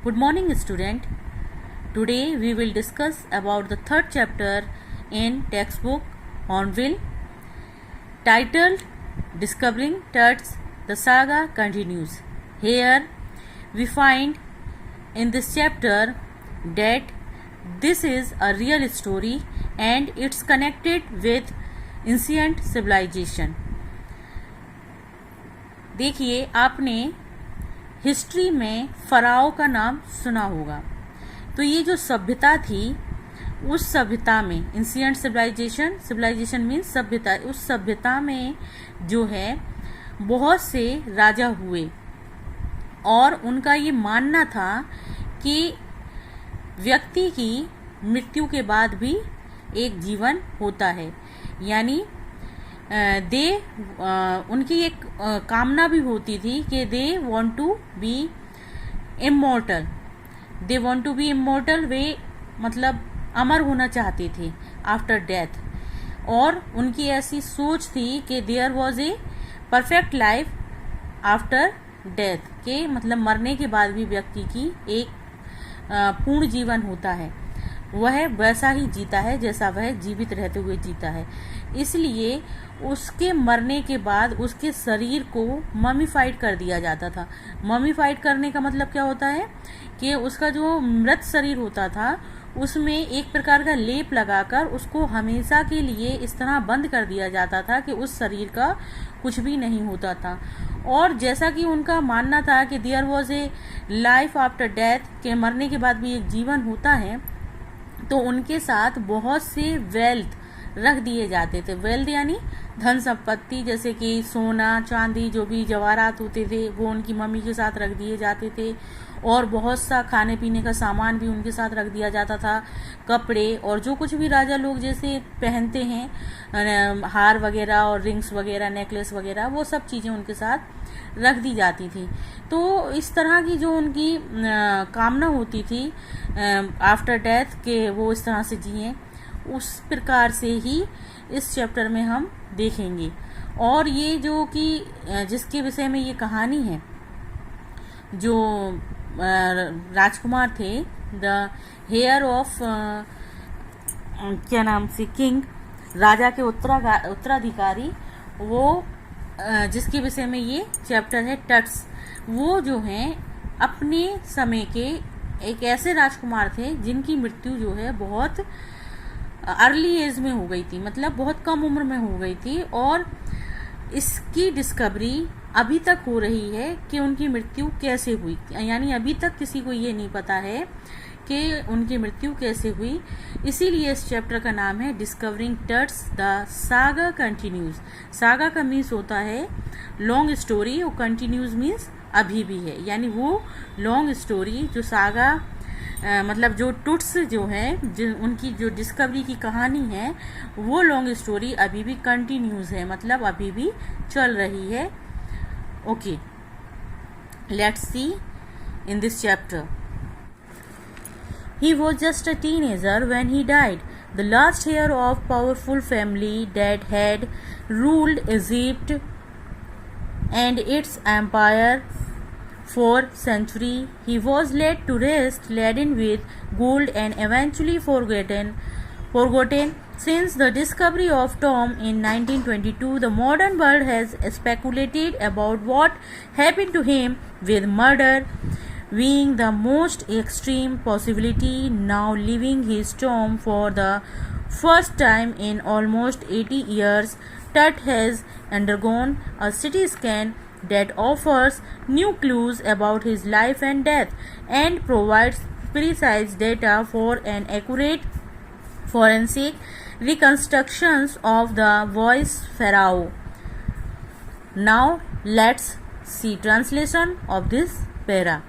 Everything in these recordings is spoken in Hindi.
Good morning, student. Today we will discuss about the third chapter in textbook Hornbill, titled Discovering Tuts. The saga continues. Here we find in this chapter that this is a real story and it's connected with ancient civilization. देखिए, आपने हिस्ट्री में फराओ का नाम सुना होगा. तो ये जो सभ्यता थी, उस सभ्यता में एंशिएंट सिविलाइजेशन मीन्स सभ्यता, उस सभ्यता में जो है बहुत से राजा हुए और उनका ये मानना था कि व्यक्ति की मृत्यु के बाद भी एक जीवन होता है. यानी उनकी एक कामना भी होती थी कि they want to be immortal. वे मतलब अमर होना चाहते थे आफ्टर डेथ. और उनकी ऐसी सोच थी कि there was a perfect life after death, के मतलब मरने के बाद भी व्यक्ति की एक पूर्ण जीवन होता है. वह वैसा ही जीता है जैसा वह जीवित रहते हुए जीता है. इसलिए उसके मरने के बाद उसके शरीर को ममीफाइड कर दिया जाता था. ममीफाइड करने का मतलब क्या होता है कि उसका जो मृत शरीर होता था उसमें एक प्रकार का लेप लगाकर उसको हमेशा के लिए इस तरह बंद कर दिया जाता था कि उस शरीर का कुछ भी नहीं होता था. और जैसा कि उनका मानना था कि there was a life after death, के मरने के बाद भी एक जीवन होता है, तो उनके साथ बहुत से वेल्थ रख दिए जाते थे. वेल्थ यानी धन संपत्ति, जैसे कि सोना चांदी जो भी जवाहरात होते थे वो उनकी मम्मी के साथ रख दिए जाते थे. और बहुत सा खाने पीने का सामान भी उनके साथ रख दिया जाता था. कपड़े और जो कुछ भी राजा लोग जैसे पहनते हैं, हार वगैरह और रिंग्स वगैरह, नेकलेस वगैरह, वो सब चीज़ें उनके साथ रख दी जाती थी. तो इस तरह की जो उनकी कामना होती थी आफ्टर डेथ के वो इस तरह से जिए, उस प्रकार से ही इस चैप्टर में हम देखेंगे. और ये जो कि जिसके विषय में ये कहानी है, जो राजकुमार थे, द हेयर ऑफ क्या नाम से किंग, राजा के उत्तराधिकारी, वो जिसके विषय में ये चैप्टर है टट्स, वो जो हैं अपने समय के एक ऐसे राजकुमार थे जिनकी मृत्यु जो है बहुत अर्ली एज में हो गई थी, मतलब बहुत कम उम्र में हो गई थी. और इसकी डिस्कवरी अभी तक हो रही है कि उनकी मृत्यु कैसे हुई. यानी अभी तक किसी को ये नहीं पता है कि उनकी मृत्यु कैसे हुई. इसीलिए इस चैप्टर का नाम है discovering Tut's. The saga continues. Saga का मीन्स होता है लॉन्ग स्टोरी और कंटिन्यूज मीन्स अभी भी है. यानी वो लॉन्ग स्टोरी जो सागा मतलब जो टुट्स जो है, उनकी जो डिस्कवरी की कहानी है, वो लॉन्ग स्टोरी अभी भी कंटिन्यूज है, मतलब अभी भी चल रही है. Okay, let's see in this chapter. He was just a teenager when he died, the last heir of powerful family that had ruled Egypt and its empire for centuries. He was laid to rest, laden with gold, and eventually forgotten. Since the discovery of Tom in 1922, the modern world has speculated about what happened to him, with murder being the most extreme possibility. Now leaving his tomb for the first time in almost 80 years, Tut has undergone a CT scan that offers new clues about his life and death and provides precise data for an accurate forensic reconstructions of the voice pharaoh. Now let's see translation of this para.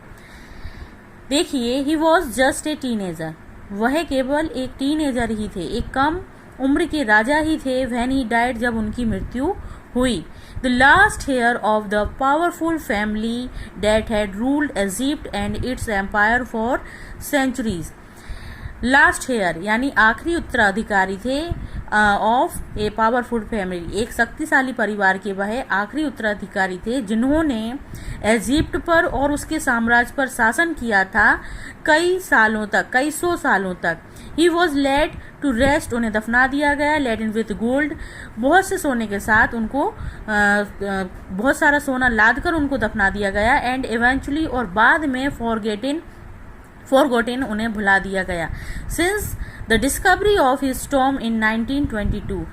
देखिए, he was just a teenager. वह केवल एक टीनेजर ही थे, एक कम उम्र के राजा ही थे. when he died, जब उनकी मृत्यु हुई. The last heir of the powerful family that had ruled Egypt and its empire for centuries. Last heir यानी आखिरी उत्तराधिकारी थे ऑफ ए पावरफुल फैमिली, एक शक्तिशाली परिवार के वह आखिरी उत्तराधिकारी थे जिन्होंने इजिप्ट पर और उसके साम्राज्य पर शासन किया था कई सौ सालों तक। He was laid to rest, उन्हें दफना दिया गया, लेडन विथ गोल्ड, बहुत से सोने के साथ उनको बहुत सारा सोना लाद कर उनको दफना दिया गया, एंड इवेंचुअली और बाद में फॉरगॉटेन उन्हें भुला दिया गया। Since the discovery of his tomb in 1922,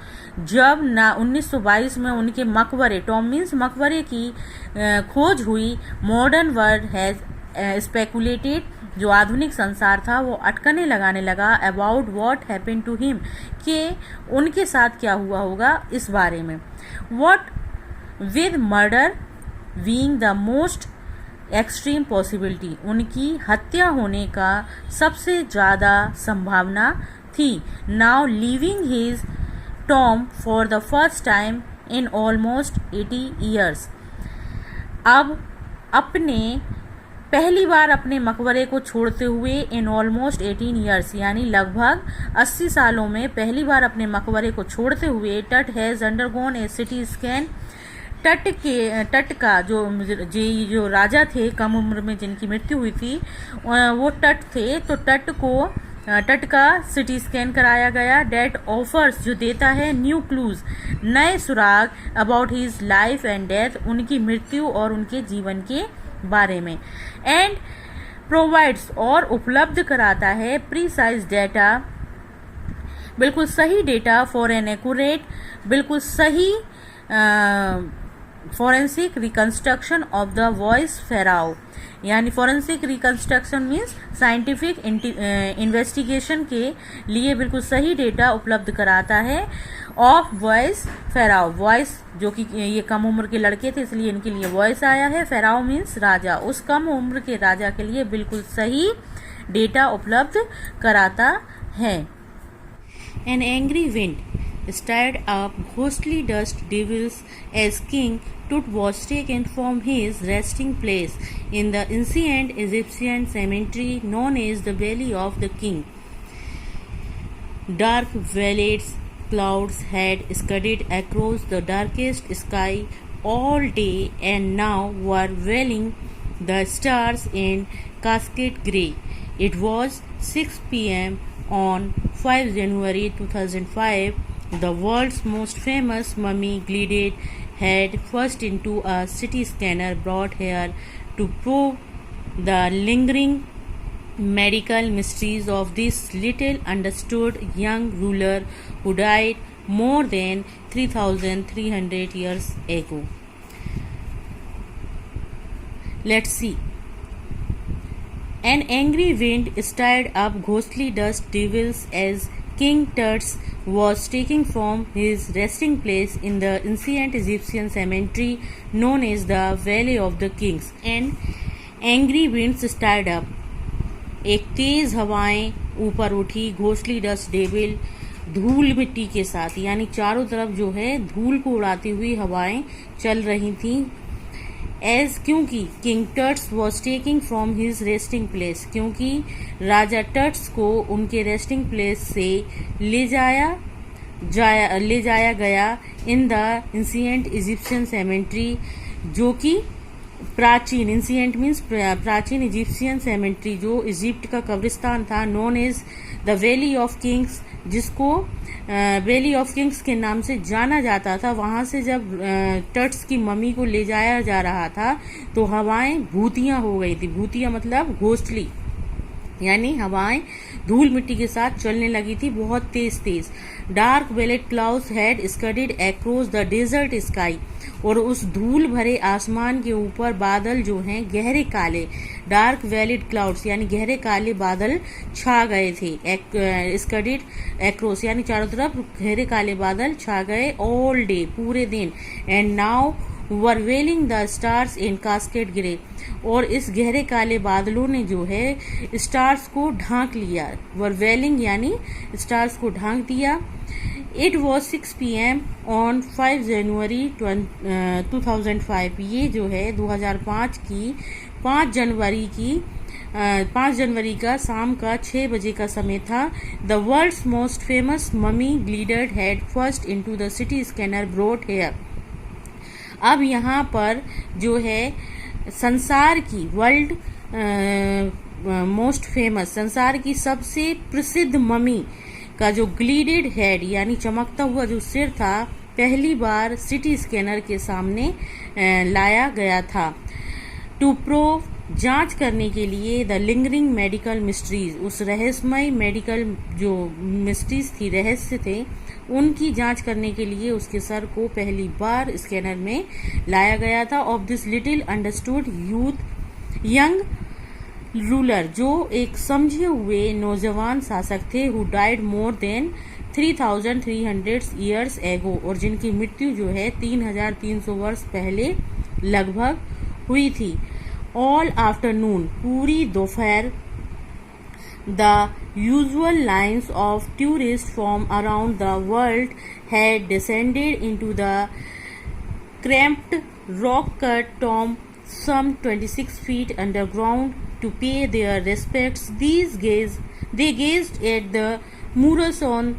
जब 1922 में उनके मकबरे, टॉम मीन्स मकबरे की खोज हुई, मॉडर्न वर्ल्ड हैज स्पेकुलेटेड, जो आधुनिक संसार था वो अटकने लगाने लगा, about what happened to him, कि उनके साथ क्या हुआ होगा इस बारे में। What with murder being the most extreme possibility, उनकी हत्या होने का सबसे ज़्यादा संभावना थी। Now living his tomb for the first time in almost 80 years, अब पहली बार अपने मकबरे को छोड़ते हुए इन ऑलमोस्ट 18 ईयर्स, यानी लगभग 80 सालों में पहली बार अपने मकबरे को छोड़ते हुए, टट has undergone A CT scan, तट का जो राजा थे कम उम्र में जिनकी मृत्यु हुई थी वो तट थे, तो तट का सिटी स्कैन कराया गया। डेट ऑफर्स, जो देता है न्यू क्लूज, नए सुराग, about his life and death, उनकी मृत्यु और उनके जीवन के बारे में, एंड प्रोवाइड्स और उपलब्ध कराता है प्रीसाइज डेटा, बिल्कुल सही डेटा, फॉर एन एक्यूरेट, बिल्कुल सही forensic reconstruction of the voice pharaoh, यानी forensic reconstruction means scientific investigation के लिए बिल्कुल सही डेटा उपलब्ध कराता है ऑफ वॉइस फेराओ, वॉइस जो कि ये कम उम्र के लड़के थे इसलिए इनके लिए वॉइस आया है, फेराओ मीन्स राजा, उस कम उम्र के राजा के लिए बिल्कुल सही डेटा उपलब्ध कराता है। An angry wind stirred up ghostly dust devils as King Tut was taken from his resting place in the ancient Egyptian cemetery known as the Valley of the King. Dark velvet clouds had scudded across the darkest sky all day and now were veiling the stars in cascade grey. It was 6 p.m. on 5 January 2005. The world's most famous mummy glided head first into a city scanner brought here to probe the lingering medical mysteries of this little understood young ruler who died more than 3,300 years ago. Let's see. An angry wind stirred up ghostly dust devils as King Tut was taken from his resting place in the ancient Egyptian cemetery known as the Valley of the Kings. And angry winds stirred up. एक तेज हवाएं ऊपर उठी, घोसली डस्ट डेविल, धूल मिट्टी के साथ, यानी चारों तरफ जो है धूल को उड़ाती हुई हवाएं चल रही थी। क्योंकि king Tut's was taking from his resting place, क्योंकि राजा टट्स को उनके रेस्टिंग प्लेस से ले जाया गया in the ancient Egyptian cemetery, जो कि प्राचीन, एंशिएंट मीन्स प्राचीन इजिप्शियन सेमेंट्री जो इजिप्ट का कब्रिस्तान था, known as the Valley of Kings, जिसको वैली ऑफ किंग्स के नाम से जाना जाता था। वहां से जब टट्स की मम्मी को ले जाया जा रहा था तो हवाएं भूतियां हो गई थी। भूतियां मतलब घोस्टली, यानी हवाएं धूल मिट्टी के साथ चलने लगी थी, बहुत तेज तेज। Dark velvet clouds had scudded across the desert sky, और उस धूल भरे आसमान के ऊपर बादल जो हैं गहरे काले, डार्क वेलेट क्लाउड्स यानी गहरे काले बादल छा गए थे। स्कडेड अक्रॉस यानी चारों तरफ गहरे काले बादल छा गए, ऑल डे पूरे दिन। And now were veiling the stars in cascade grey, और इस गहरे काले बादलों ने जो है स्टार्स को ढांक लिया। वर वेलिंग यानी स्टार्स को ढांक दिया। इट वॉज 6 PM ऑन 5 जनवरी 2005, ये जो है 2005 की 5 जनवरी की 5 जनवरी का शाम का 6 बजे का समय था। The world's most famous mummy glided head first into the CT scanner brought here. अब यहाँ पर जो है संसार की वर्ल्ड मोस्ट फेमस, संसार की सबसे प्रसिद्ध ममी का जो ग्लीडेड हेड यानी चमकता हुआ जो सिर था, पहली बार सिटी स्कैनर के सामने लाया गया था। टू प्रूव, जांच करने के लिए, द लिंगरिंग मेडिकल मिस्ट्रीज, उस रहस्यमय मेडिकल जो मिस्ट्रीज थी, रहस्य थे, उनकी जांच करने के लिए उसके सर को पहली बार स्कैनर में लाया गया था। Of this little understood youth young ruler, जो एक समझे हुए नौजवान शासक थे, who died more than 3,300 years ago, और जिनकी मृत्यु जो है 3,300 वर्ष पहले लगभग हुई थी। ऑल आफ्टरनून, पूरी दोपहर, the usual lines of tourist from around the world had descended into the cramped rock-cut tomb some 26 feet underground to pay their respects. They gazed at the murals on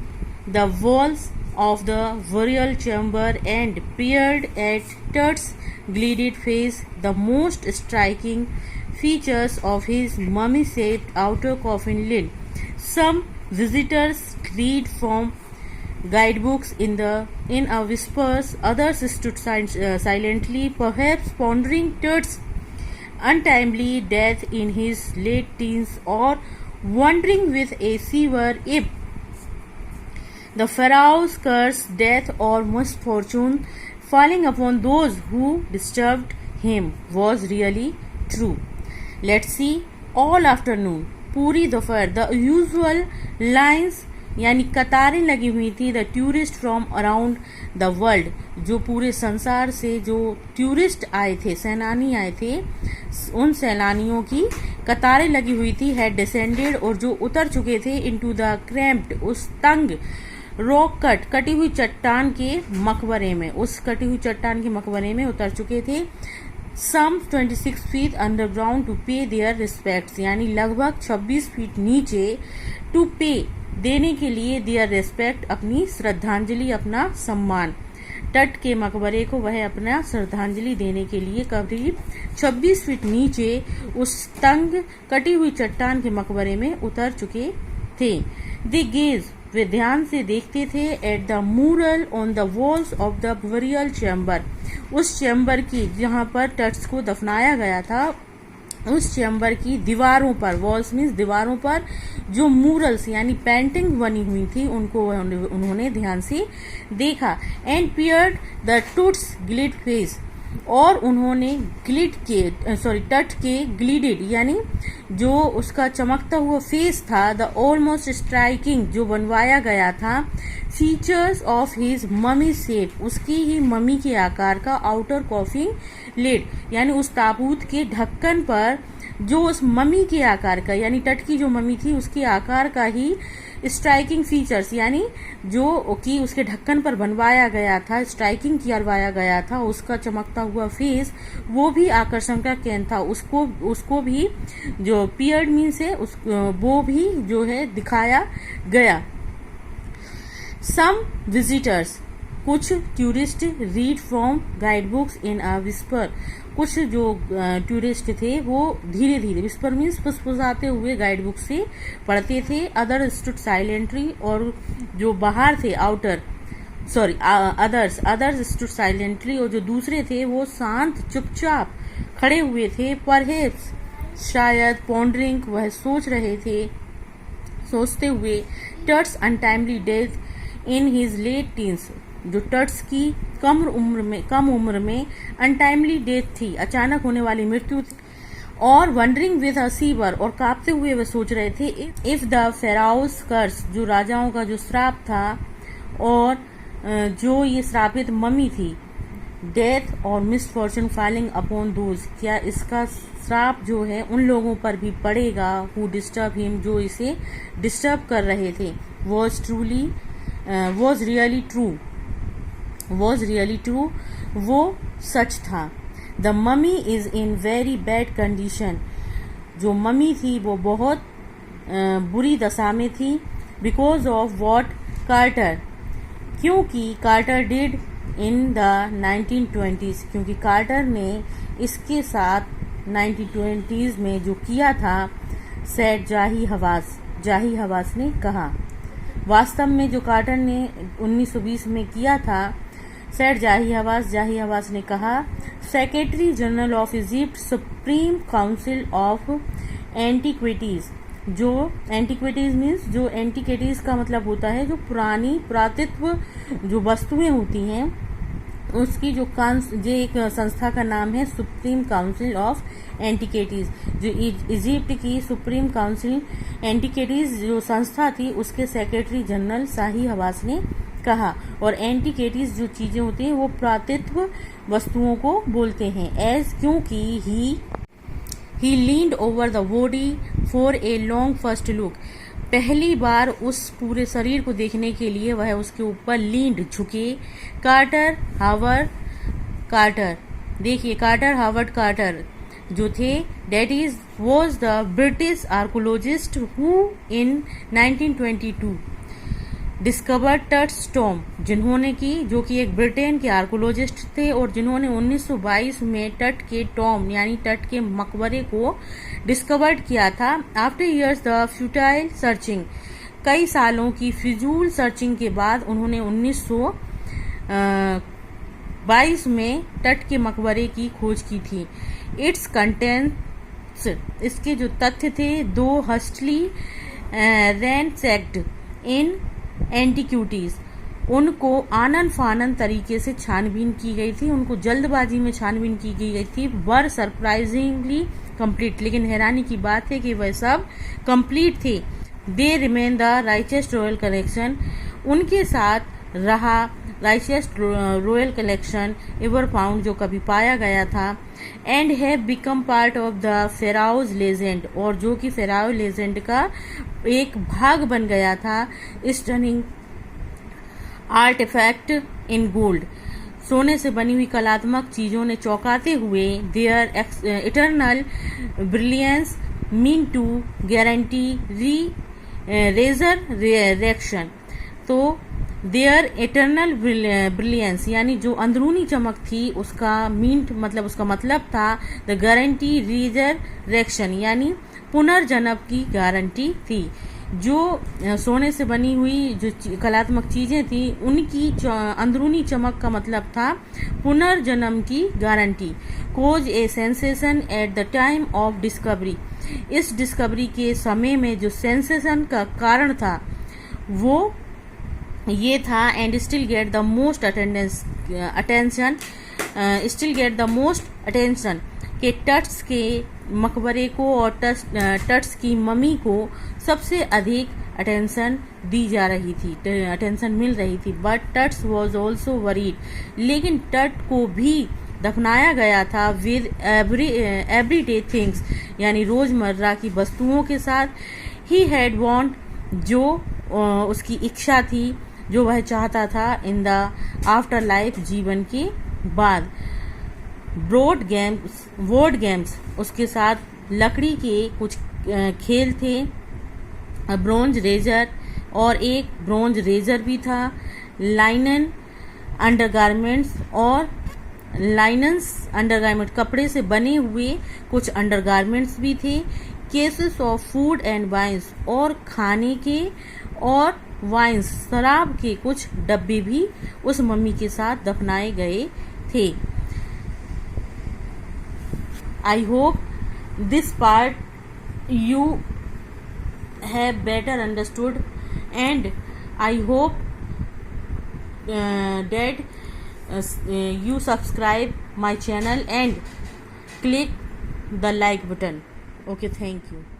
the walls of the burial chamber and peered at Tut's gilded face. The most striking features of his mummy-shaped outer coffin lid. Some visitors read from guidebooks in a whispers. Others stood silently, perhaps pondering Tut's untimely death in his late teens, or wondering with a shiver if the Pharaoh's curse, death, or misfortune falling upon those who disturbed him was really true. Let's see. All afternoon, पूरी दोपहर, the usual lines यानी कतारें लगी हुई थी, the tourist from around the world, जो पूरे संसार से जो टूरिस्ट आए थे, सैलानी आए थे, उन सैलानियों की कतारें लगी हुई थी। हैड डिसेंडेड, और जो उतर चुके थे, इनटू द क्रैम्प्ड, उस तंग, रॉक कट, कटी हुई चट्टान के मकबरे में, उस कटी हुई चट्टान के मकबरे में उतर चुके थे। सम 26 फीट अंडरग्राउंड टू पे देयर रिस्पेक्ट्स, यानी लगभग 26 फीट नीचे, टू पे, देने के लिए, देयर रेस्पेक्ट, अपनी श्रद्धांजलि, अपना सम्मान। तट के मकबरे को वह अपना श्रद्धांजलि देने के लिए करीब 26 फीट नीचे उस तंग कटी हुई चट्टान के मकबरे में उतर चुके थे। दे गेज, वे ध्यान से देखते थे, at the mural on the walls of the burial chamber, उस चैम्बर की जहां पर टट्स को दफनाया गया था, उस चैम्बर की दीवारों पर, वॉल्स मीन्स दीवारों पर जो मूरल्स यानी पेंटिंग बनी हुई थी, उनको उन्होंने ध्यान से देखा। And peered the Tut's ग्लिड face, और उन्होंने टट के ग्लिडेड यानी जो उसका चमकता हुआ फेस था, द ऑलमोस्ट स्ट्राइकिंग, जो बनवाया गया था, features of his mummy shape, उसकी ही ममी के आकार का, आउटर कॉफिंग लिड, यानी उस ताबूत के ढक्कन पर जो उस ममी के आकार का, यानी तट की जो ममी थी उसके आकार का ही स्ट्राइकिंग फीचर्स, यानी जो कि उसके ढक्कन पर बनवाया गया था, स्ट्राइकिंग करवाया गया था, उसका चमकता हुआ फेस, वो भी आकर्षण का केंद्र था। उसको भी जो पियर्ड मीन्स है, वो भी जो है दिखाया गया। सम विजिटर्स, कुछ tourist, read from guide books in a whisper, कुछ जो टूरिस्ट थे वो धीरे धीरे, विस्पर मीन्स फुसफुसाते हुए गाइड बुक से पढ़ते थे। अदर स्टूड साइलेंटली, और जो बाहर थे अदर्स स्टूड साइलेंटली, और जो दूसरे थे वो शांत चुपचाप खड़े हुए थे। परहेप्स, शायद, पॉन्डरिंग, वह सोच रहे थे, सोचते हुए, Tut's untimely death in his late teens, जो टट्स की कम उम्र में अनटाइमली डेथ थी, अचानक होने वाली मृत्यु थी। और वंडरिंग विद अ सीवर, और कांपते हुए वे सोच रहे थे, इफ द फेराउस कर्स, जो राजाओं का जो श्राप था, और जो ये श्रापित ममी थी, डेथ और मिसफॉर्चून फॉलिंग अपॉन दोज, क्या इसका श्राप जो है उन लोगों पर भी पड़ेगा, हु डिस्टर्ब हिम, जो इसे डिस्टर्ब कर रहे थे, वॉज रियली ट्रू, वो सच था। The mummy is in very bad condition, जो मम्मी थी वो बहुत बुरी दशा में थी, बिकॉज ऑफ वॉट कार्टर, क्योंकि Carter did in the 1920s, क्योंकि कार्टर ने इसके साथ 1920s में जो किया था, सेड जाही हवास ने कहा। वास्तव में जो कार्टर ने 1920 में किया था, सेड जाही हवास ने कहा, secretary general of Egypt, supreme council of antiquities, जो एंटीक्विटीज मीन्स, जो एंटीक्विटीज का मतलब होता है जो पुरानी पुरातत्व जो वस्तुएं होती हैं, उसकी जो एक संस्था का नाम है सुप्रीम काउंसिल ऑफ एंटीक्विटीज। जो इजिप्ट की सुप्रीम काउंसिल एंटीक्विटीज जो संस्था थी, उसके सेक्रेटरी जनरल शाही हवास ने कहा। और एंटीक्विटीज जो चीजें होती हैं वो पुरातत्व वस्तुओं को बोलते हैं। एज क्योंकि he leaned over the body for a long first look, पहली बार उस पूरे शरीर को देखने के लिए वह उसके ऊपर लीन्ड झुके। कार्टर हावर्ड कार्टर जो थे, that is was the British archaeologist who in 1922 discovered Tut's tomb, जिन्होंने की, जो कि एक ब्रिटेन के आर्कोलॉजिस्ट थे और जिन्होंने 1922 में टट के टॉम यानी टट के मकबरे को डिस्कवर्ड किया था। After years the futile searching, कई सालों की फिजूल सर्चिंग के बाद उन्होंने 1922 में टट के मकबरे की खोज की थी। इट्स कंटेंट्स, इसके जो तथ्य थे, दो हस्टली रैंसैक्ड इन एंटीक्विटीज, उनको आनन फानन तरीके से छानबीन की गई थी, उनको जल्दबाजी में छानबीन की गई थी। वर सरप्राइजिंगली कंप्लीट, लेकिन हैरानी की बात है कि वह सब कंप्लीट थे। They remain the richest royal collection, उनके साथ रहा richest royal collection ever found, जो कभी पाया गया था। And have become part of the pharaoh's legend, और जो कि फेराउ लेजेंड का एक भाग बन गया था। स्टनिंग आर्टिफैक्ट इन गोल्ड, सोने से बनी हुई कलात्मक चीजों ने चौंकाते हुए, their eternal brilliance meant to guarantee resurrection, तो देयर इटर्नल ब्रिलियंस यानी जो अंदरूनी चमक थी, उसका मीन मतलब उसका मतलब था द गारंटी रिजरेक्शन, यानी पुनर्जन्म की गारंटी थी। जो सोने से बनी हुई जो कलात्मक चीजें थी, उनकी अंदरूनी चमक का मतलब था पुनर्जन्म की guarantee. Cause a sensation at the time of discovery, इस डिस्कवरी के समय में जो सेंसेशन का कारण था वो ये था। And still get the most attention के टट्स के मकबरे को और टट्स की मम्मी को सबसे अधिक अटेंशन दी जा रही थी, अटेंशन मिल रही थी। बट टट्स वॉज ऑल्सो वरीड, लेकिन टट को भी दफनाया गया था विद एवरीडे थिंग्स, यानी रोजमर्रा की वस्तुओं के साथ। ही हैड वांट, जो उसकी इच्छा थी, जो वह चाहता था इन द आफ्टर लाइफ, जीवन के बाद। बोर्ड गेम्स, उसके साथ लकड़ी के कुछ खेल थे। ब्रोंज रेजर, और एक ब्रोंज रेजर भी था। लाइनन अंडरगारमेंट्स, और अंडरगारमेंट कपड़े से बने हुए कुछ अंडरगारमेंट्स भी थे। Cases of food and wines, और खाने के और वाइन्स शराब के कुछ डब्बे भी उस मम्मी के साथ दफनाए गए थे। I hope this part you have better understood, and I hope that you subscribe my channel and click the like button. Okay, thank you.